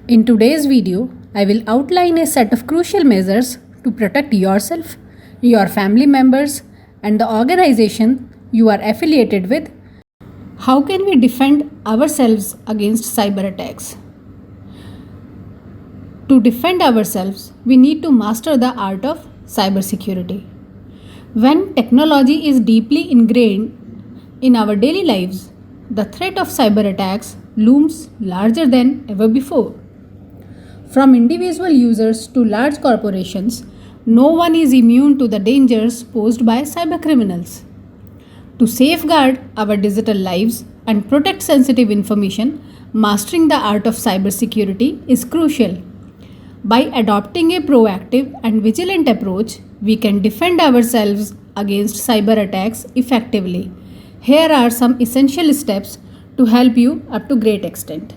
In today's video, I will outline a set of crucial measures to protect yourself, your family members, and the organization you are affiliated with. How can we defend ourselves against cyber attacks? To defend ourselves, we need to master the art of cybersecurity. When technology is deeply ingrained in our daily lives, the threat of cyber attacks looms larger than ever before. From individual users to large corporations, no one is immune to the dangers posed by cybercriminals. To safeguard our digital lives and protect sensitive information, mastering the art of cybersecurity is crucial. By adopting a proactive and vigilant approach, we can defend ourselves against cyber attacks effectively. Here are some essential steps to help you up to great extent.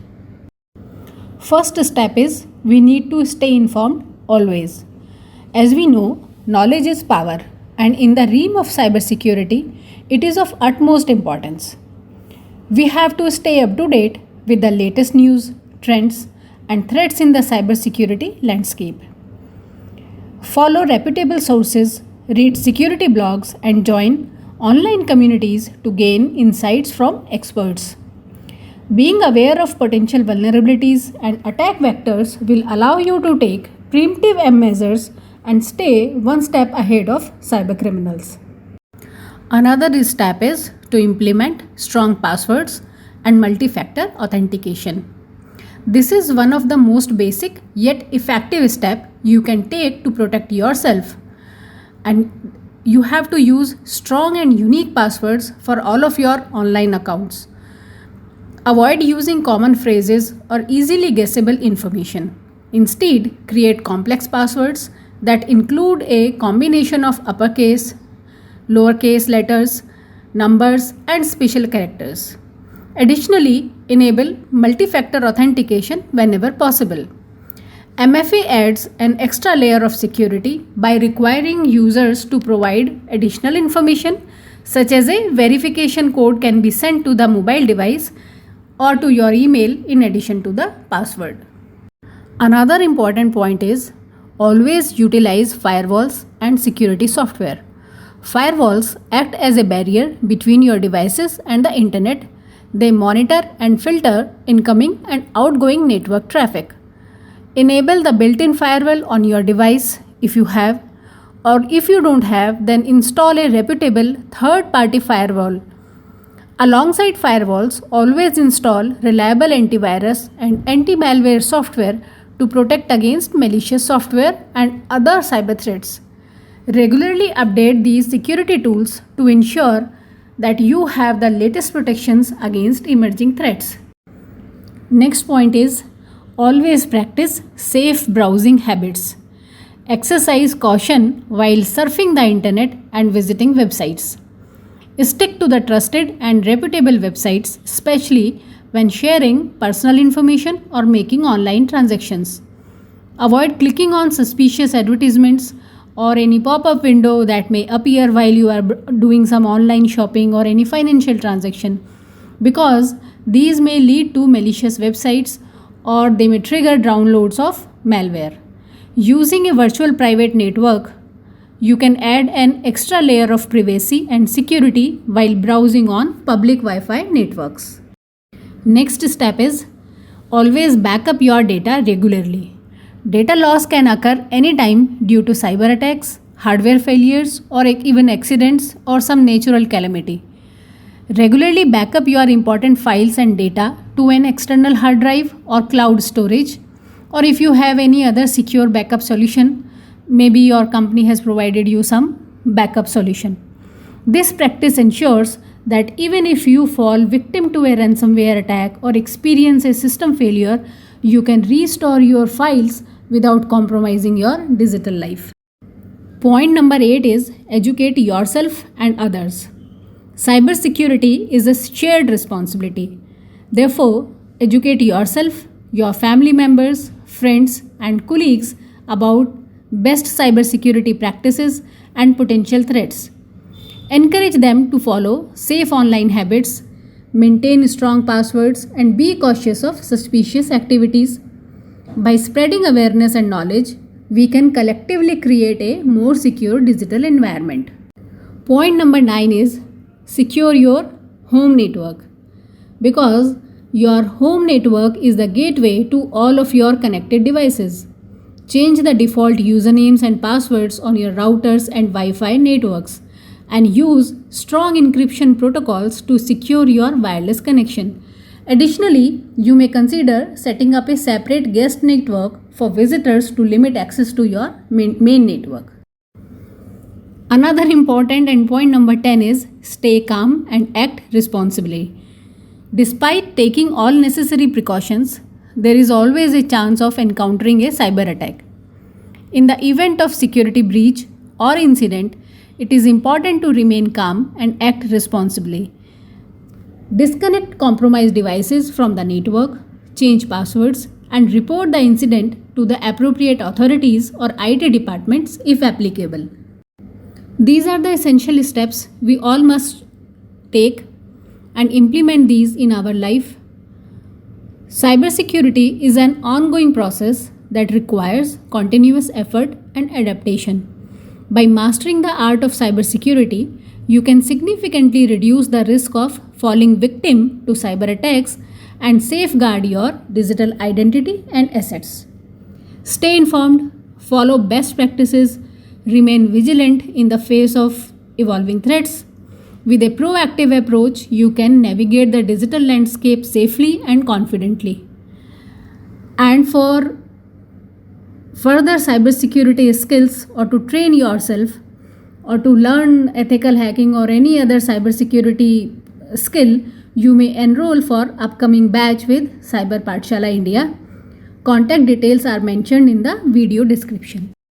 First step is we need to stay informed always. As we know, knowledge is power, and in the realm of cybersecurity, it is of utmost importance. We have to stay up to date with the latest news, trends, and threats in the cybersecurity landscape. Follow reputable sources, read security blogs, and join online communities to gain insights from experts. Being aware of potential vulnerabilities and attack vectors will allow you to take preemptive measures and stay one step ahead of cybercriminals. Another step is to implement strong passwords and multi-factor authentication. This is one of the most basic yet effective steps you can take to protect yourself, and you have to use strong and unique passwords for all of your online accounts. Avoid using common phrases or easily guessable information. Instead, create complex passwords that include a combination of uppercase, lowercase letters, numbers, and special characters. Additionally, enable multi-factor authentication whenever possible. MFA adds an extra layer of security by requiring users to provide additional information, such as a verification code can be sent to the mobile device or to your email in addition to the password. Another important point is always utilize firewalls and security software. Firewalls act as a barrier between your devices and the internet. They monitor and filter incoming and outgoing network traffic. Enable the built-in firewall on your device if you have, or if you don't have, then install a reputable third-party firewall. Alongside firewalls, always install reliable antivirus and anti-malware software to protect against malicious software and other cyber threats. Regularly update these security tools to ensure that you have the latest protections against emerging threats. Next point is always practice safe browsing habits. Exercise caution while surfing the internet and visiting websites. Stick to the trusted and reputable websites, especially when sharing personal information or making online transactions. Avoid clicking on suspicious advertisements or any pop-up window that may appear while you are doing some online shopping or any financial transaction, because these may lead to malicious websites or they may trigger downloads of malware. Using a virtual private network, you can add an extra layer of privacy and security while browsing on public Wi-Fi networks. Next step is always back up your data regularly. Data loss can occur anytime due to cyber attacks, hardware failures, or even accidents or some natural calamity. Regularly back up your important files and data to an external hard drive or cloud storage, or if you have any other secure backup solution, maybe your company has provided you some backup solution. This practice ensures that even if you fall victim to a ransomware attack or experience a system failure, you can restore your files without compromising your digital life. Point number 8 is educate yourself and others. Cybersecurity is a shared responsibility. Therefore, educate yourself, your family members, friends, and colleagues about best cybersecurity practices and potential threats. Encourage them to follow safe online habits, maintain strong passwords, and be cautious of suspicious activities. By spreading awareness and knowledge, we can collectively create a more secure digital environment. Point number 9 is secure your home network, because your home network is the gateway to all of your connected devices. Change the default usernames and passwords on your routers and Wi-Fi networks, and use strong encryption protocols to secure your wireless connection. Additionally, you may consider setting up a separate guest network for visitors to limit access to your main network. Another important and point number 10 is stay calm and act responsibly. Despite taking all necessary precautions, there is always a chance of encountering a cyber attack. In the event of security breach or incident, it is important to remain calm and act responsibly. Disconnect compromised devices from the network, change passwords, and report the incident to the appropriate authorities or IT departments if applicable. These are the essential steps we all must take and implement these in our life. Cybersecurity is an ongoing process that requires continuous effort and adaptation. By mastering the art of cybersecurity, you can significantly reduce the risk of falling victim to cyber attacks and safeguard your digital identity and assets. Stay informed, follow best practices, remain vigilant in the face of evolving threats. With a proactive approach, you can navigate the digital landscape safely and confidently. And for further cybersecurity skills, or to train yourself, or to learn ethical hacking or any other cybersecurity skill, you may enroll for upcoming batch with Cyber Pathshala India. Contact details are mentioned in the video description.